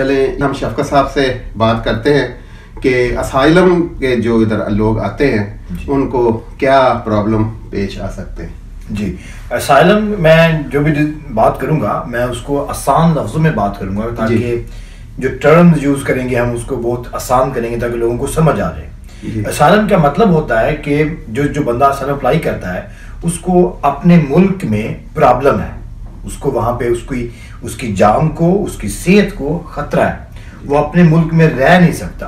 पहले हम शफकत साहब से बात करते हैं कि असाइलम के जो इधर लोग आते हैं उनको क्या प्रॉब्लम पेश आ सकते हैं। जी, असाइलम मैं जो भी बात करूंगा मैं उसको आसान लफ्जों में बात करूंगा ताकि जो टर्म्स यूज करेंगे हम उसको बहुत आसान करेंगे ताकि लोगों को समझ आ जाए। असाइलम का मतलब होता है कि जो बंदा असाइलम अप्लाई करता है उसको अपने मुल्क में प्रॉब्लम है, उसको वहां पे उसकी जान को, उसकी सेहत को खतरा है, वो अपने मुल्क में रह नहीं सकता,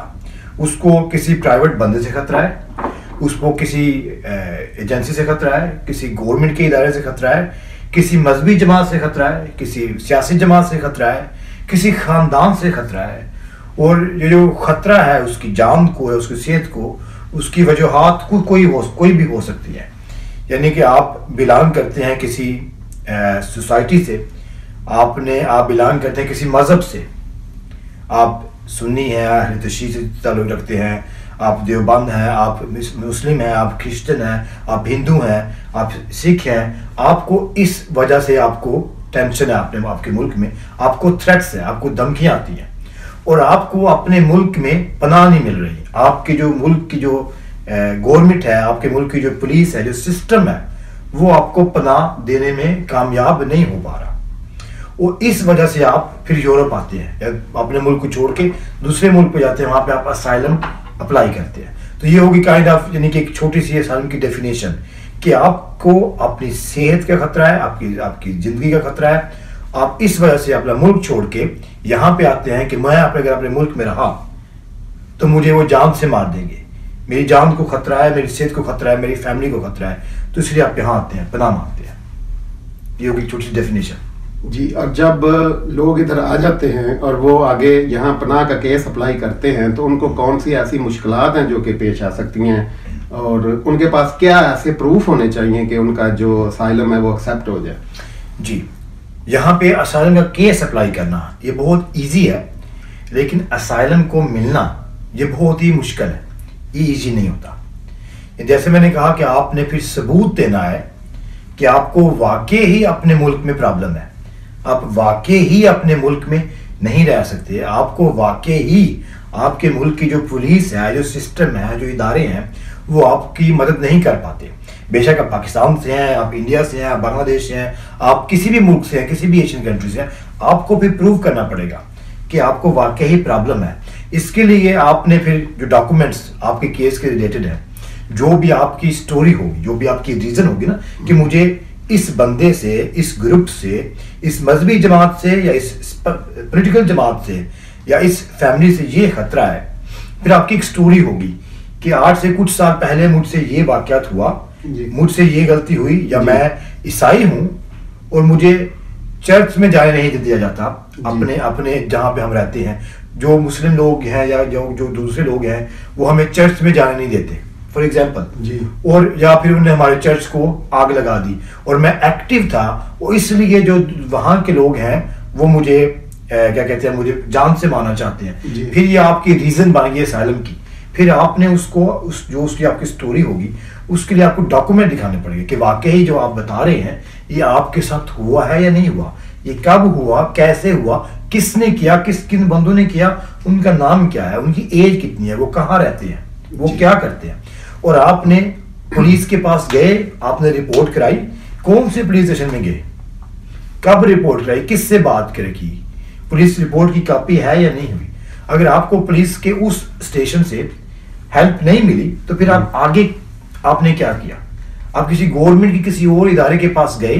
उसको किसी प्राइवेट बंदे से खतरा है, उसको किसी एजेंसी से खतरा है, किसी गवर्नमेंट के इदारे से खतरा है, किसी मजहबी जमात से खतरा है, किसी सियासी जमात से खतरा है, किसी खानदान से खतरा है। और ये जो खतरा है उसकी जान को है, उसकी सेहत को, उसकी वजूहात कोई भी हो सकती है। यानी कि आप बिलोंग करते हैं किसी सोसाइटी से, आप बिलोंग करते हैं किसी मजहब से, आप सुन्नी हैं, अहले तशय्युअ से ताल्लुक़ रखते हैं, आप देवबंद हैं, आप मुस्लिम हैं, आप क्रिश्चियन हैं, आप हिंदू हैं, आप सिख हैं, आपको इस वजह से आपको टेंशन है, आपके मुल्क में आपको थ्रेट्स है, आपको धमकियाँ आती हैं और आपको अपने मुल्क में पनाह नहीं मिल रही। आपके जो मुल्क की जो गवर्नमेंट है, आपके मुल्क की जो पुलिस है, जो सिस्टम है, वो आपको पनाह देने में कामयाब नहीं हो पा रहा और इस वजह से आप फिर यूरोप आते हैं या अपने मुल्क को छोड़ के दूसरे मुल्क पे जाते हैं, वहां पे आप असाइलम अप्लाई करते हैं। तो ये होगी काइंड ऑफ यानी कि एक छोटी सी असाइलम की डेफिनेशन कि आपको अपनी सेहत का खतरा है, आपकी जिंदगी का खतरा है, आप इस वजह से अपना मुल्क छोड़ के यहाँ पे आते हैं कि मैं अगर अपने मुल्क में रहा तो मुझे वो जान से मार देंगे, मेरी जान को खतरा है, मेरी सेहत को खतरा है, मेरी फैमिली को खतरा है, तो इसलिए आप यहाँ आते हैं, पनाह मांगते हैं। ये होगी छोटी सी डेफिनेशन। जी, और जब लोग इधर आ जाते हैं और वो आगे यहाँ पनाह का केस अप्लाई करते हैं तो उनको कौन सी ऐसी मुश्किलात हैं जो कि पेश आ सकती हैं और उनके पास क्या ऐसे प्रूफ होने चाहिए कि उनका जो असाइलम है वो एक्सेप्ट हो जाए। जी, यहाँ पे असाइलम का केस अप्लाई करना ये बहुत इजी है, लेकिन असाइलम को मिलना ये बहुत ही मुश्किल है, ये इजी नहीं होता। जैसे मैंने कहा कि आपने फिर सबूत देना है कि आपको वाकई ही अपने मुल्क में प्रॉब्लम है, आप वाकई ही अपने मुल्क में नहीं रह सकते, आपको वाकई ही आपके मुल्क की जो पुलिस है, जो सिस्टम है, जो इदारे हैं, वो आपकी मदद नहीं कर पाते। बेशक आप पाकिस्तान से हैं, आप इंडिया से हैं, आप बांग्लादेश से हैं, आप किसी भी मुल्क से हैं, किसी भी एशियन कंट्री से हैं, आपको फिर प्रूव करना पड़ेगा कि आपको वाकई ही प्रॉब्लम है। इसके लिए आपने फिर जो डॉक्यूमेंट्स आपके केस के रिलेटेड है, जो भी आपकी स्टोरी होगी, जो भी आपकी रीजन होगी ना कि मुझे इस बंदे से, इस ग्रुप से, इस मजहबी जमात से या इस पॉलिटिकल जमात से या इस फैमिली से ये खतरा है, फिर आपकी एक स्टोरी होगी कि आज से कुछ साल पहले मुझसे ये वाकयात हुआ, मुझसे ये गलती हुई, या मैं ईसाई हूँ और मुझे चर्च में जाने नहीं दिया जाता अपने जहाँ पे हम रहते हैं। जो मुस्लिम लोग हैं या जो दूसरे लोग हैं वो हमें चर्च में जाने नहीं देते फॉर एग्जाम्पल जी, और या फिर उन्होंने हमारे चर्च को आग लगा दी और मैं एक्टिव था और इसलिए जो वहाँ के लोग हैं वो मुझे क्या कहते हैं, मुझे जान से मारना चाहते हैं। फिर ये आपकी रीजन बन गई असाइलम की। फिर आपने उसकी आपकी स्टोरी होगी, उसके लिए आपको डॉक्यूमेंट दिखाने पड़ेंगे कि वाकई जो आप बता रहे हैं ये आपके साथ हुआ है या नहीं हुआ, ये कब हुआ, कैसे हुआ, किसने किया, किन बंदों ने किया, उनका नाम क्या है, उनकी एज कितनी है, वो कहाँ रहते हैं, वो क्या करते हैं। और आपने पुलिस के पास गए, आपने रिपोर्ट कराई, कौन से पुलिस स्टेशन में गए, कब रिपोर्ट कराई, किससे बात की, पुलिस रिपोर्ट की कॉपी है या नहीं हुई। अगर आपको पुलिस के उस स्टेशन से हेल्प नहीं मिली तो फिर आप आगे आपने क्या किया, आप किसी गवर्नमेंट की किसी और इदारे के पास गए,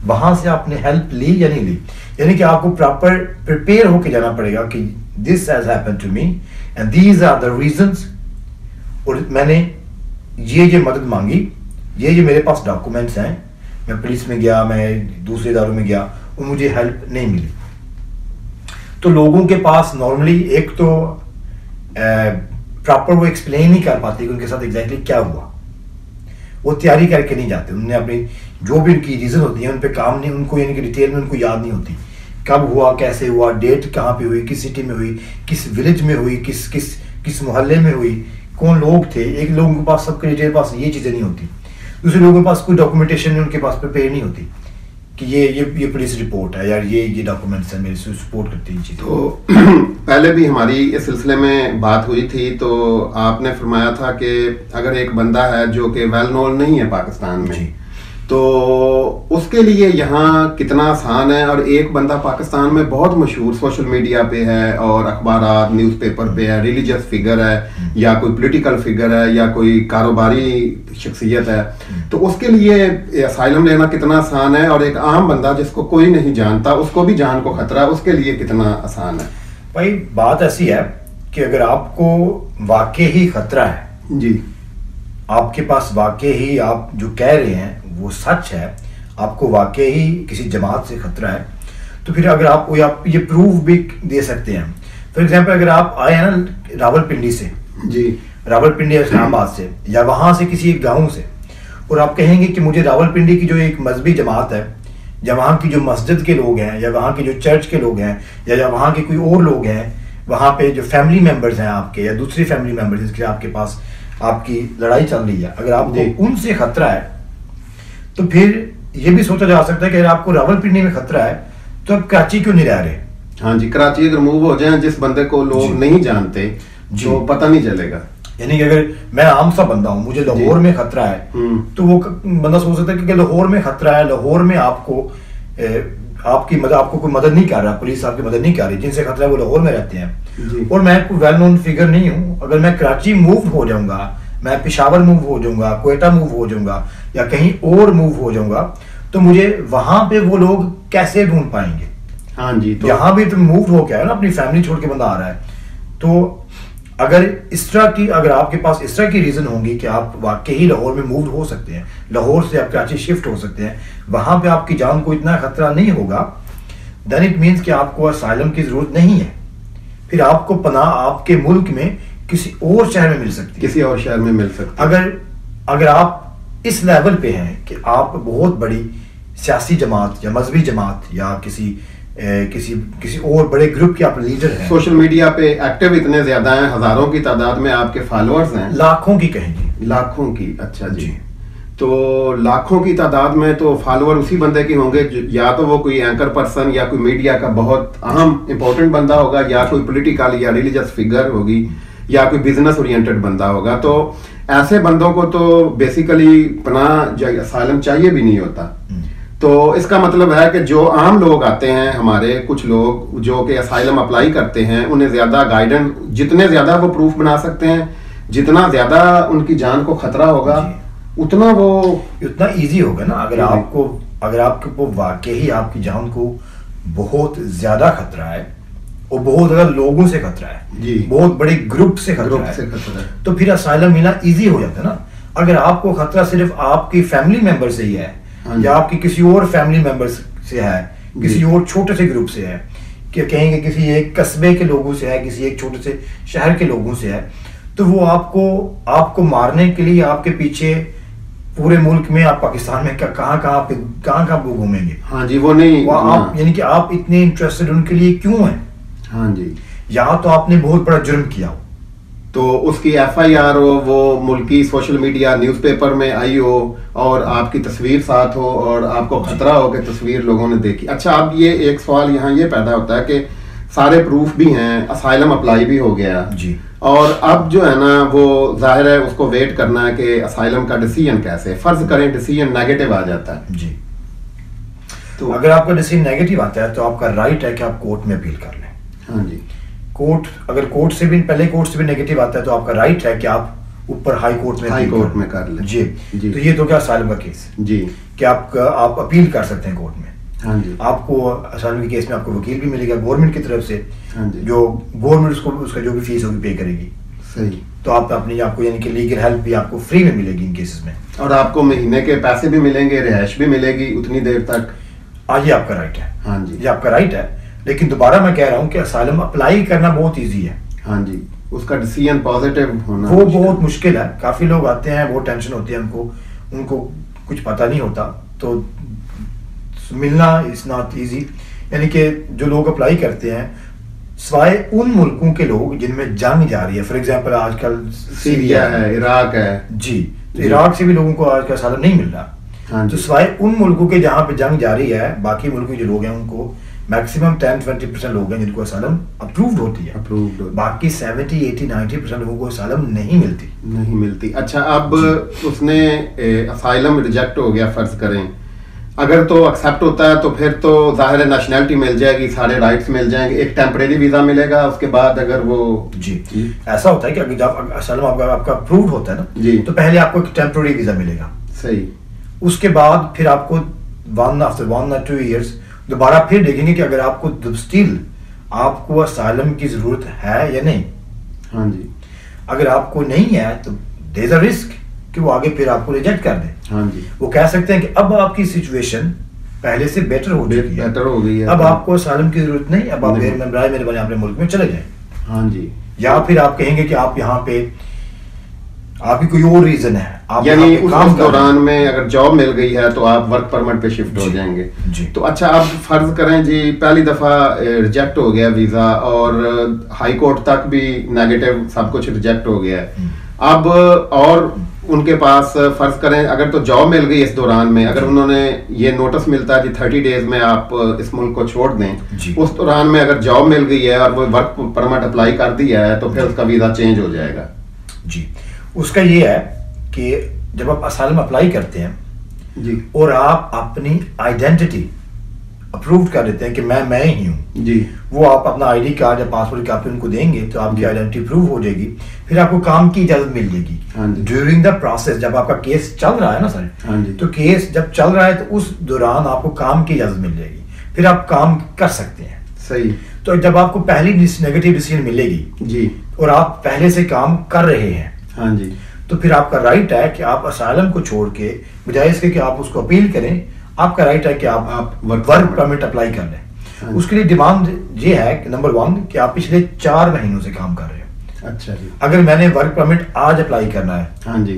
वहां से आपने हेल्प ली या नहीं ली। यानी कि आपको प्रॉपर प्रिपेयर होके जाना पड़ेगा कि this has happened to me and these are the reasons, और मैंने ये मदद मांगी, ये मेरे पास डॉक्यूमेंट्स हैं, मैं पुलिस में गया, मैं दूसरे इदारों में गया और मुझे हेल्प नहीं मिली। तो लोगों के पास नॉर्मली एक तो प्रॉपर वो एक्सप्लेन नहीं कर पाते कि उनके साथ एग्जैक्टली क्या हुआ, वो तैयारी करके नहीं जाते, उन्हें अपनी जो भी उनकी रीजन होती है उन पे काम नहीं, उनको यानी कि डिटेल में उनको याद नहीं होती कब हुआ, कैसे हुआ, डेट कहाँ पे हुई, किस सिटी में हुई, किस विलेज में हुई, किस मोहल्ले में हुई, कौन लोग थे। एक लोगों के पास सबके डिटेल पास ये चीज़ें नहीं होती, दूसरे लोगों के पास कोई डॉक्यूमेंटेशन नहीं, उनके पास प्रिपेयर नहीं होती कि ये पुलिस रिपोर्ट है यार, ये डॉक्यूमेंट्स हैं मेरे से सपोर्ट करती हैं चीज़ें। तो पहले भी हमारी इस सिलसिले में बात हुई थी, तो आपने फरमाया था कि अगर एक बंदा है जो कि वेल नोन नहीं है पाकिस्तान में, तो उसके लिए यहाँ कितना आसान है। और एक बंदा पाकिस्तान में बहुत मशहूर सोशल मीडिया पे है और अखबारात न्यूज़पेपर पे है, रिलीजियस फिगर है या कोई पॉलिटिकल फिगर है या कोई कारोबारी शख्सियत है, तो उसके लिए असाइलम लेना कितना आसान है। और एक आम बंदा जिसको कोई नहीं जानता, उसको भी जान को खतरा है, उसके लिए कितना आसान है? भाई बात ऐसी है कि अगर आपको वाकई ही खतरा है जी, आपके पास वाकई ही आप जो कह रहे हैं वो सच है, आपको वाकई ही किसी जमात से खतरा है, तो फिर अगर आप ये प्रूफ भी दे सकते हैं। फॉर एग्जांपल अगर आप आए हैं ना रावलपिंडी से, जी, रावलपिंडी इस्लामाबाद से या वहां से किसी एक गांव से, और आप कहेंगे कि मुझे रावलपिंडी की जो एक मजहबी जमात है या वहाँ की जो मस्जिद के लोग हैं या वहाँ की जो चर्च के लोग हैं या वहाँ के कोई और लोग हैं, वहाँ पे जो फैमिली मेम्बर्स हैं आपके या दूसरी फैमिली मेम्बर्स जिसके आपके पास आपकी लड़ाई चल रही है, अगर आपको उनसे खतरा है तो फिर ये भी सोचा जा सकता है कि अगर आपको रावलपिंडी में खतरा है तो आप कराची क्यों नहीं रह रहे? हाँ जी, कराची अगर मूव हो जाए, जिस बंदे को लोग नहीं जानते जो पता नहीं चलेगा। यानी कि अगर मैं आम सा बंदा हूँ, मुझे लाहौर में खतरा है, तो वो बंदा सोच सकता है कि लाहौर में खतरा है, लाहौर में आपको कोई मदद नहीं कर रहा, पुलिस आपकी मदद नहीं कर रही, जिनसे खतरा है वो लाहौर में रहते हैं और मैं कोई वेल नोन फिगर नहीं हूँ। अगर मैं कराची मूव हो जाऊंगा, मैं पेशावर मूव हो जाऊंगा, क्वेटा मूव हो जाऊंगा या कहीं और मूव हो जाऊंगा, तो मुझे वहां पे वो लोग कैसे ढूंढ पाएंगे? हाँ जी, तो यहाँ भी तो मूव हो गया है ना, अपनी फैमिली छोड़ के बंदा आ रहा है। तो अगर आपके पास इस तरह की रीजन होंगी कि आप वाकई ही लाहौर में मूव हो सकते हैं, लाहौर से आप कराची शिफ्ट हो सकते हैं, वहां पे आपकी जान को इतना खतरा नहीं होगा, देन इट मीन्स कि आपको असाइलम की जरूरत नहीं है। फिर आपको पनाह आपके मुल्क में किसी और शहर में मिल सकती है, किसी और शहर में मिल सकती है। अगर आप इस लेवल पे हैं कि आप बहुत बड़ी सियासी जमात या मजहबी जमात या किसी और बड़े ग्रुप के आप लीडर हैं, सोशल मीडिया पे एक्टिव इतने ज्यादा हैं, हजारों की तादाद में आपके फॉलोअर्स हैं, लाखों की कहेंगे, लाखों की। अच्छा जी, तो लाखों की तादाद में तो फॉलोअर उसी बंदे के होंगे, या तो वो कोई एंकर पर्सन या कोई मीडिया का बहुत अहम इंपॉर्टेंट बंदा होगा, या कोई पॉलिटिकल या रिलीजियस फिगर होगी, या कोई बिजनेस ओरिएंटेड बंदा होगा। तो ऐसे बंदों को तो बेसिकली पनाह असाइलम चाहिए भी नहीं होता। तो इसका मतलब है कि जो आम लोग आते हैं, हमारे कुछ लोग जो कि असाइलम अप्लाई करते हैं, उन्हें ज्यादा गाइडेंस, जितने ज्यादा वो प्रूफ बना सकते हैं, जितना ज्यादा उनकी जान को खतरा होगा, उतना इजी होगा ना। अगर आपको वाकई ही आपकी जान को बहुत ज्यादा खतरा है और बहुत ज्यादा लोगों से खतरा है, बहुत बड़े ग्रुप से खतरा है, तो फिर असाइलम मिलना इजी हो जाता है ना। अगर आपको खतरा सिर्फ आपकी फैमिली मेंबर से ही है या आपकी किसी और फैमिली मेंबर से है, किसी और छोटे से ग्रुप से है, कि कहेंगे किसी एक कस्बे के लोगों से है, किसी एक छोटे से शहर के लोगों से है, तो वो आपको मारने के लिए आपके पीछे पूरे मुल्क में, आप पाकिस्तान में कहाँ वो घूमेंगे? हाँ जी, वो नहीं, आप यानी कि आप इतने इंटरेस्टेड उनके लिए क्यों हैं? हाँ जी, या तो आपने बहुत बड़ा जुर्म किया हो तो उसकी FIR हो, वो मुल्की सोशल मीडिया न्यूज़पेपर में आई हो और आपकी तस्वीर साथ हो और आपको खतरा हो कि तस्वीर लोगों ने देखी। अच्छा, अब ये एक सवाल यहाँ ये पैदा होता है कि सारे प्रूफ भी हैं, असाइलम अप्लाई भी हो गया जी, और अब जो है ना वो जाहिर है उसको वेट करना है कि असाइलम का डिसीजन कैसे। फर्ज करें डिसीजन नेगेटिव आ जाता है जी, तो अगर आपका डिसीजन नेगेटिव आता है तो आपका राइट है कि आप कोर्ट में अपील कर लें। हाँ जी, अगर कोर्ट से भी नेगेटिव आता है तो आपका राइट है कि आप ऊपर हाई कोर्ट में कर लें। जी, तो ये तो क्या असाइलम का केस जी, कि आप अपील कर सकते हैं कोर्ट में। हाँ जी, आपको असाइलम के केस में आपको वकील भी मिलेगा गवर्नमेंट की तरफ से, हाँ जी, जो गवर्नमेंट उसका जो भी फीस होगी पे करेगी। सही, तो आपको यानी कि लीगल हेल्प भी आपको फ्री में मिलेगी इन केसेस में, और आपको महीने के पैसे भी मिलेंगे, रिहाइश भी मिलेगी उतनी देर तक। ये आपका राइट है। हाँ जी, ये आपका राइट है, लेकिन दोबारा मैं कह रहा हूँ कि असाइलम अप्लाई करना बहुत ईजी है। हाँ जी, उसका डिसीजन पॉजिटिव होना वो बहुत मुश्किल है। काफी लोग आते हैं, बहुत टेंशन होती है उनको कुछ पता नहीं होता, तो मिलना इज नॉट इजी। यानी कि जो लोग अप्लाई करते हैं, सिवाय उन मुल्कों के लोग जिनमें जंग जा रही है, फॉर एग्जांपल आजकल सीरिया है, इराक है जी, तो इराक से भी लोगों को आजकल असाइलम नहीं मिल रहा। हाँ जी। तो सिवाय उन मुल्कों के जहाँ पे जंग जारी है, बाकी मुल्कों के जो लोग हैं उनको मैक्सिमम 10-20% लोग हैं जिनको असाइलम अप्रूव्ड होती है। अप्रूव्ड बाकी 70-80-90% लोगों को असाइलम नहीं मिलती। नहीं मिलती। अच्छा, अब उसने असाइलम रिजेक्ट हो गया, फर्ज करें, अगर तो एक्सेप्ट होता है तो फिर तो जाहिर है नेशनैलिटी मिल जाएगी, सारे राइट्स मिल जाएंगे, एक टेम्परेरी वीजा मिलेगा, उसके बाद अगर वो जी ऐसा होता है कि अगर जब असाइलम आपका अप्रूव्ड होता है ना जी, तो पहले आपको एक टेम्परेरी वीजा मिलेगा। सही। उसके बाद फिर आपको आफ्टर 1 or 2 years दोबारा फिर देखेंगे कि अगर आपको स्टिल आपको असाइलम की जरूरत है या नहीं। हाँ जी। अगर आपको नहीं है तो देयर इज अ रिस्क कि वो आगे फिर आपको रिजेक्ट कर दे। हाँ जी। वो कह सकते हैं कि अब आपकी सिचुएशन पहले से बेटर हो चुकी है, बेटर हो गई है, अब आपको असाइलम की जरूरत नहीं, अब आप मेरे बने अपने मुल्क में चले जाएं। हाँ जी। या फिर आप कहेंगे कि आप यहाँ पे आपकी कोई और रीजन है, आप यानी उस दौरान में अगर जॉब मिल गई है तो आप वर्क परमिट पे शिफ्ट हो जाएंगे जी। तो अच्छा, अब फर्ज करें जी पहली दफा रिजेक्ट हो गया वीजा और हाई कोर्ट तक भी नेगेटिव सब कुछ रिजेक्ट हो गया है, अब और उनके पास फर्ज करें अगर तो जॉब मिल गई इस दौरान में, अगर उन्होंने ये नोटिस मिलता है कि 30 डेज में आप इस मुल्क को छोड़ दें, उस दौरान में अगर जॉब मिल गई है और वो वर्क परमिट अप्लाई कर दिया है तो फिर उसका वीजा चेंज हो जाएगा। जी, उसका ये है कि जब आप असाइलम अप्लाई करते हैं जी और आप अपनी आइडेंटिटी अप्रूव कर देते हैं कि मैं ही हूँ जी, वो आप अपना आईडी कार्ड या पासपोर्ट की कॉपी उनको देंगे तो आपकी आइडेंटिटी प्रूव हो जाएगी, फिर आपको काम की इजाजत मिल जाएगी। हाँ जी। ड्यूरिंग द प्रोसेस जब आपका केस चल रहा है ना सर, हाँ जी, तो केस जब चल रहा है तो उस दौरान आपको काम की इजाजत मिल जाएगी, फिर आप काम कर सकते हैं। सही। तो जब आपको पहली नेगेटिव डिसीजन मिलेगी जी और आप पहले से काम कर रहे हैं, हाँ जी, तो फिर आपका राइट है कि आप असाइलम को छोड़ के बजाय इसके कि आप उसको अपील करें, आपका राइट है कि आप वर्क परमिट अप्लाई कर लें। हाँ। उसके लिए डिमांड ये है कि नंबर 1 कि आप पिछले 4 महीनों से काम कर रहे हो। अच्छा जी। अगर मैंने वर्क परमिट आज अप्लाई करना है हाँ जी,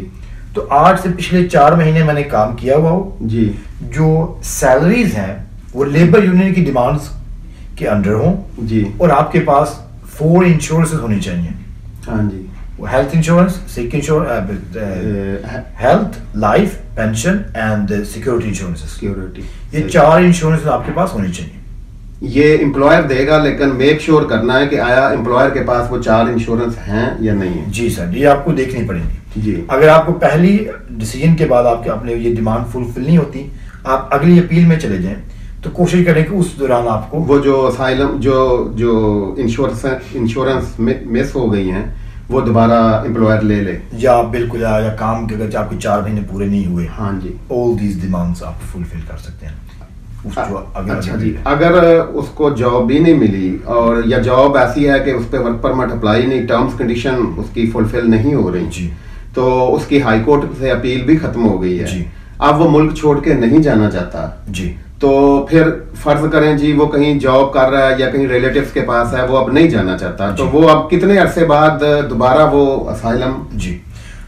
तो आज से पिछले 4 महीने मैंने काम किया हुआ हो, जी जो सैलरीज हैं वो लेबर यूनियन की डिमांड्स के अंडर हो जी, और आपके पास 4 इंश्योरेंसेस होनी चाहिए। हाँ जी, health insurance, sick insurance, health, life, pension and security insurance. Security, ये 4 इंश्योरेंस आपके पास होने चाहिए। ये एम्प्लॉयर देगा, लेकिन मेक श्योर करना है कि आया एम्प्लॉयर के पास वो 4 इंश्योरेंस हैं या नहीं है। जी सर, ये आपको देखनी पड़ेगी जी। अगर आपको पहली डिसीजन के बाद आपके अपने ये डिमांड फुलफिल नहीं होती, आप अगली अपील में चले जाएं, तो कोशिश करें कि उस दौरान आपको वो जो असाइलम जो इंश्योरेंस मिस हो गई हैं वो दोबारा एम्प्लॉयर ले ले, या बिल्कुल या काम के अगर आपके 4 महीने पूरे नहीं हुए, हाँ जी, ऑल दीज डिमांड्स आप फुलफिल कर सकते हैं। अच्छा जी, अगर उसको जॉब भी नहीं मिली और या जॉब ऐसी है कि उस पर वर्क परमिट अप्लाई नहीं, टर्म्स कंडीशन उसकी फुलफिल नहीं हो रही जी, तो उसकी हाई कोर्ट से अपील भी खत्म हो गई है जी, अब वो मुल्क छोड़ के नहीं जाना चाहता जी, तो फिर फर्ज करें जी वो कहीं जॉब कर रहा है या कहीं रिलेटिव्स के पास है, वो अब नहीं जाना चाहता, तो वो अब कितने अरसे बाद दोबारा वो असाइलम। जी,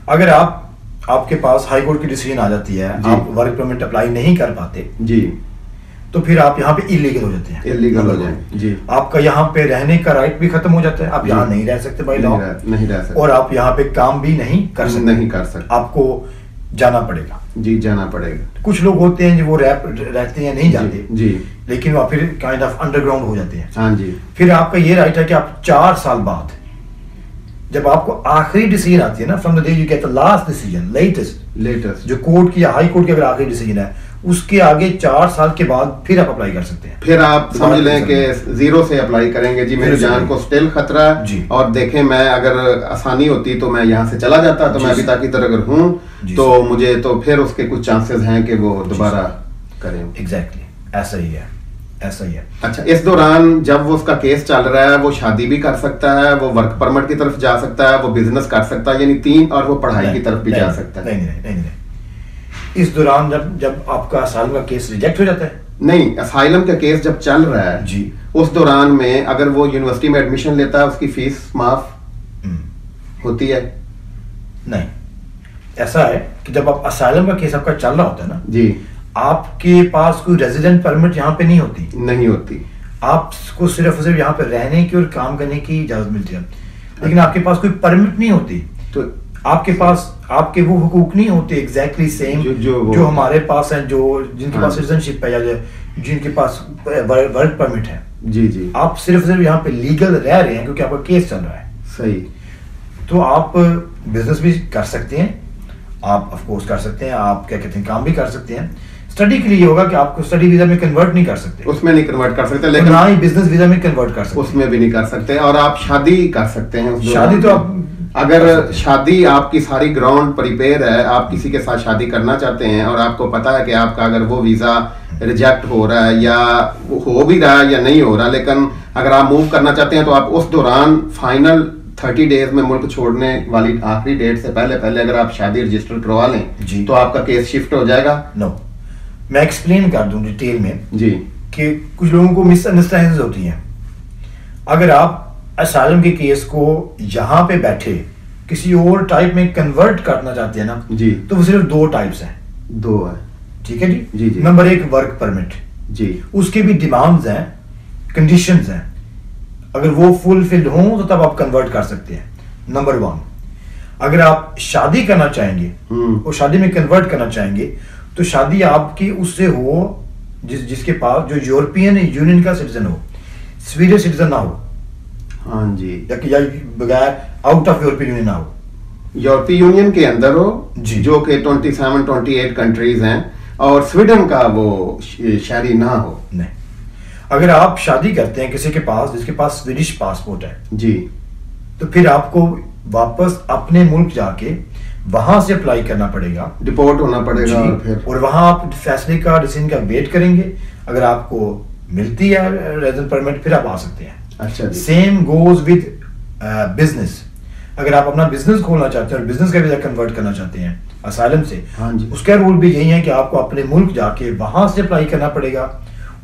अगर आपके पास हाई कोर्ट की डिसीजन आ जाती है, आप वर्क परमिट अप्लाई नहीं कर पाते जी, तो फिर आप यहाँ पे इलीगल हो जाते हैं, इलीगल हो जाए जी, आपका यहाँ पे रहने का राइट भी खत्म हो जाता है, आप यहाँ नहीं रह सकते भाई लॉ, नहीं रह सकते, और आप यहाँ पे काम भी नहीं कर सकते, आपको जाना पड़ेगा जी, जाना पड़ेगा। कुछ लोग होते हैं जो वो रहते हैं नहीं जाते जी, लेकिन वो फिर काइंड ऑफ अंडरग्राउंड हो जाते हैं। हाँ जी, फिर आपका ये राइट है कि आप 4 साल बाद जब आपको आखिरी डिसीजन आती है ना, from the day you get the last decision, latest जो कोर्ट की या हाई कोर्ट की अगर आखिरी डिसीजन है, उसके आगे 4 साल के बाद फिर आप अप्लाई कर सकते हैं। फिर आप समझ लें कि 0 से अप्लाई करेंगे जी, मेरी जान को स्टिल खतरा है और देखें मैं अगर आसानी होती तो मैं यहाँ से चला जाता, तो मैं अभी तक इधर अगर हूँ तो मुझे तो फिर उसके कुछ चांसेस हैं कि वो दोबारा करें। एग्जैक्टली ऐसा ही है, ऐसा ही है। अच्छा, इस दौरान जब वो उसका केस चल रहा है वो शादी भी कर सकता है, वो वर्क परमिट की तरफ जा सकता है, वो बिजनेस कर सकता है, यानी 3, और वो पढ़ाई की तरफ भी जा सकता है। नहीं, इस दौरान जब आपका असाइलम का केस रिजेक्ट हो जाता है, नहीं, असाइलम का केस जब चल रहा है जी, उस दौरान में अगर वो यूनिवर्सिटी में एडमिशन लेता है उसकी फीस माफ होती है? नहीं, ऐसा है कि जब आप असाइलम का केस आपका चल रहा होता है ना जी, आपके पास कोई रेजिडेंट परमिट यहाँ पे नहीं होती, आपको सिर्फ यहाँ पे रहने की और काम करने की इजाजत मिलती है, लेकिन आपके पास कोई परमिट नहीं होती, तो आपके पास आपके वो हुकूक नहीं होते एग्जैक्टली सेम जो हमारे पास हैं, जो जिनके पास सिटीजनशिप है या जिनके पास वर्क परमिट है। जी जी। आप सिर्फ यहाँ पे लीगल रह रहे हैं क्योंकि आपका केस चल रहा है। सही। तो आप बिजनेस भी कर सकते हैं, आप ऑफ कोर्स कर सकते हैं, आप क्या कहते हैं काम भी कर सकते हैं। स्टडी के लिए ये होगा कि आपको स्टडी वीजा में कन्वर्ट नहीं कर सकते, उसमें नहीं कन्वर्ट कर सकते, लेकिन ना ही बिजनेस वीजा में कन्वर्ट कर सकते, उसमें भी नहीं कर सकते। और आप शादी कर सकते हैं। शादी तो आप अगर शादी आपकी सारी ग्राउंड प्रिपेयर है, आप किसी के साथ शादी करना चाहते हैं और आपको पता है कि आपका अगर वो वीजा रिजेक्ट हो रहा है या हो भी रहा है या नहीं हो रहा, लेकिन अगर आप मूव करना चाहते हैं तो आप उस दौरान फाइनल 30 डेज में मुल्क छोड़ने वाली आखिरी डेट से पहले पहले अगर आप शादी रजिस्टर करवा लें तो आपका केस शिफ्ट हो जाएगा। नो, मैं एक्सप्लेन कर दूं डिटेल में जी कि कुछ लोगों को मिसअंडरस्टैंडिंग्स होती हैं। अगर आप असाइलम के केस को यहाँ पे बैठे किसी और टाइप में कन्वर्ट करना चाहते हैं ना जी, तो वो सिर्फ 2 टाइप्स हैं। 2 है, ठीक है जी। जी जी। नंबर 1 वर्क परमिट जी, उसके भी डिमांड्स हैं, कंडीशंस हैं, अगर वो फुलफिल्ड हों तो तब आप कन्वर्ट कर सकते हैं। नंबर 1, अगर आप शादी करना चाहेंगे और शादी में कन्वर्ट करना चाहेंगे तो शादी आपकी उससे हो जिसके पास जो यूरोपियन यूनियन का सिटीजन हो, स्वीडिश सिटीजन ना हो, हाँ जी, या बगैर आउट ऑफ यूरोपियन यूनियन ना हो, यूरोपीय यूनियन के अंदर हो जी, जो कि 27-28 कंट्रीज हैं, और स्वीडन का वो शहरी ना हो। नहीं, अगर आप शादी करते हैं किसी के पास जिसके पास स्वीडिश पासपोर्ट है जी, तो फिर आपको वापस अपने मुल्क जाके वहां से अप्लाई करना पड़ेगा, डिपोर्ट होना पड़ेगा, और वहां आप फैसले का डिसीजन का वेट करेंगे। अगर आपको मिलती है रेजिडेंट परमिट फिर आप आ सकते हैं। अच्छा जी। Same goes with business. अगर आप अपना बिजनेस खोलना चाहते हैं और बिजनेस का वीजा कन्वर्ट करना चाहते हैं असाइलम से, हाँ जी, उसका रूल भी यही है कि आपको अपने मुल्क जाके वहां से अप्लाई करना पड़ेगा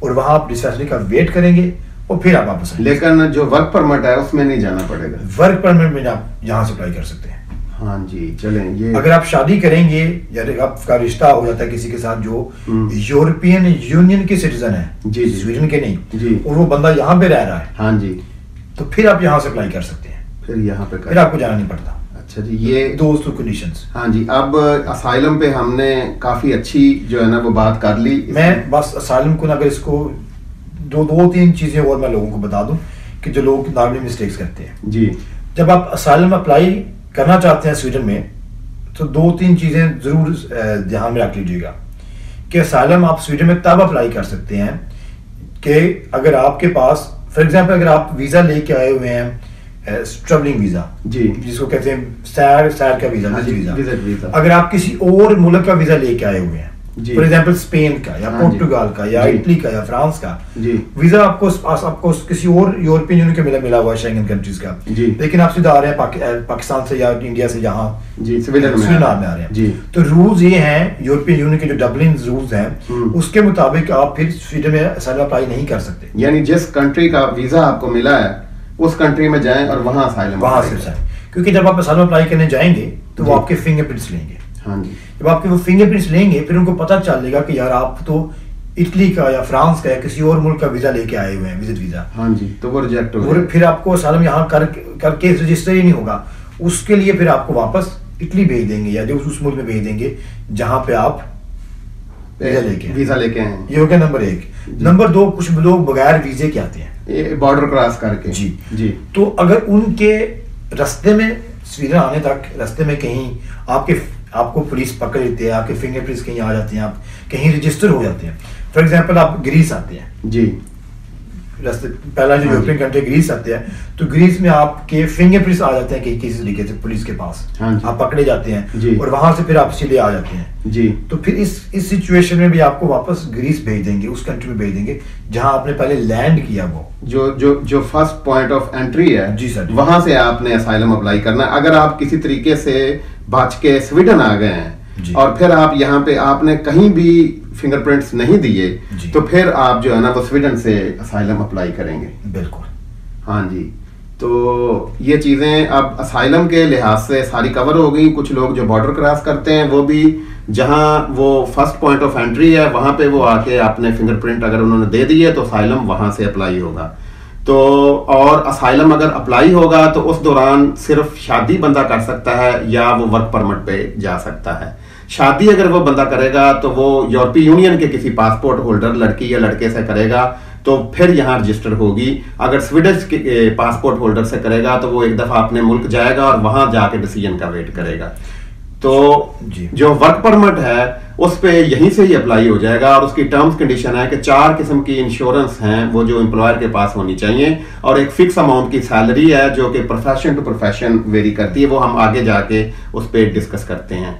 और वहां आप इस फैसले का वेट करेंगे और फिर आप वापस आएंगे। लेकिन जो वर्क परमिट है उसमें नहीं जाना पड़ेगा। वर्क परमिट में आप यहाँ से अप्लाई कर सकते हैं। हाँ जी, चलें ये। अगर आप शादी करेंगे या आपका रिश्ता हो जाता है किसी के साथ जो यूरोपियन यूनियन के सिटीजन है, जी जी, स्वीडन के नहीं जी, और वो बंदा यहाँ पे रह रहा है, हाँ जी, तो फिर आप यहाँ से अप्लाई कर सकते हैं, फिर यहाँ पे फिर आपको जाना नहीं पड़ता। अच्छा जी, ये 2 कंडीशंस। हाँ जी। अब असाइलम पे हमने काफी अच्छी जो है ना वो बात कर ली। मैं बस असाइलम को ना अगर इसको 2-3 चीजें और मैं लोगों को बता दूं कि जो लोग नॉर्मली मिस्टेक्स करते हैं जी। जब आप असाइलम अप्लाई करना चाहते हैं स्वीडन में तो 2-3 चीजें जरूर ध्यान में रख लीजिएगा कि असाइलम आप स्वीडन में तब अप्लाई कर सकते हैं कि अगर आपके पास फॉर एग्जांपल अगर आप वीजा लेके आए हुए हैं ट्रैवलिंग वीजा जी, जिसको कहते हैं सैर का वीजा, विजिट वीजा। अगर आप किसी और मुल्क का वीजा लेके आए हुए हैं, फॉर एग्जांपल स्पेन का या पोर्टुगाल का या इटली का या फ्रांस का वीजा आपको किसी और यूरोपियन यूनियन का मिला हुआ है, शेंगन कंट्रीज का, लेकिन आप सीधा आ रहे हैं पाकिस्तान से या इंडिया से यहाँ स्वीडन में आ रहे हैं, तो रूल्स ये हैं यूरोपियन यूनियन के जो डबलिन रूल्स हैं उसके मुताबिक आप फिर स्वीडन में असाइलम अप्लाई नहीं कर सकते। यानी जिस कंट्री का वीजा आपको मिला है उस कंट्री में जाएं और वहां असाइलम से जाएं, क्योंकि जब आप असाइलम अप्लाई करने जाएंगे तो वो आपके फिंगरप्रिंट्स लेंगे। हाँ जी, जब आपके वो फिंगरप्रिंट्स लेंगे फिर उनको पता चलेगा कि यार आप तो इटली का या फ्रांस का या किसी और मुल्क का वीजा लेके आए हुए हैं, विजिट वीजा। हाँ जी, तो वो रिजेक्ट हो गया। फिर आपको असाइलम यहाँ करके रजिस्टर ही नहीं होगा, उसके लिए फिर आपको वापस इटली भेज देंगे या जो उस मुल्क में भेज देंगे जहाँ पे आप वीजा लेके आए। ये हो गया नंबर 1। नंबर 2, कुछ लोग बगैर वीजे के आते हैं बॉर्डर क्रॉस करके। जी जी। तो अगर उनके रास्ते में स्वीडन आने तक रास्ते में कहीं आपको पुलिस पकड़ लेती है, आपके फिंगरप्रिंट्स कहीं आ जाते हैं, आप कहीं रजिस्टर हो जाते हैं। फॉर एग्जांपल आप ग्रीस आते हैं जी, रास्ते पहला जो यूरोपियन कंट्री ग्रीस आते हैं, तो ग्रीस में आपके फिंगरप्रिंट्स आ जाते हैं कि किसी तरीके से पुलिस के पास, आप पकड़े जाते हैं और वहां से फिर आप सीधे आ जाते हैं जी। तो फिर इस सिचुएशन में भी आपको वापस ग्रीस भेज देंगे, उस कंट्री में भेज देंगे जहां आपने पहले लैंड किया, वो जो फर्स्ट पॉइंट ऑफ एंट्री है जी सर, वहां से आपने असाइलम अप्लाई करना। अगर आप किसी तरीके से बच के स्वीडन आ गए हैं और फिर आप यहाँ पे आपने कहीं भी फिंगरप्रिंट्स नहीं दिए तो फिर आप जो है ना वो स्वीडन से असाइलम अप्लाई करेंगे। बिल्कुल, हाँ जी। तो ये चीज़ें अब असाइलम के लिहाज से सारी कवर हो गई। कुछ लोग जो बॉर्डर क्रॉस करते हैं वो भी जहाँ वो फर्स्ट पॉइंट ऑफ एंट्री है वहाँ पे वो आके अपने फिंगरप्रिंट अगर उन्होंने दे दिए तो असाइलम वहाँ से अप्लाई होगा। तो और असाइलम अगर अप्लाई होगा तो उस दौरान सिर्फ शादी बंदा कर सकता है या वो वर्क परमिट पे जा सकता है। शादी अगर वो बंदा करेगा तो वो यूरोपीय यूनियन के किसी पासपोर्ट होल्डर लड़की या लड़के से करेगा तो फिर यहाँ रजिस्टर्ड होगी। अगर स्वीडिश के पासपोर्ट होल्डर से करेगा तो वो एक दफा अपने मुल्क जाएगा और वहां जाके डिसीजन का वेट करेगा। तो जो वर्क परमिट है उस पे यहीं से ही अप्लाई हो जाएगा और उसकी टर्म्स कंडीशन है कि 4 किस्म की इंश्योरेंस हैं वो जो एम्प्लॉयर के पास होनी चाहिए और एक फिक्स अमाउंट की सैलरी है जो कि प्रोफेशन टू प्रोफेशन वेरी करती है, वो हम आगे जाके उस पर डिस्कस करते हैं।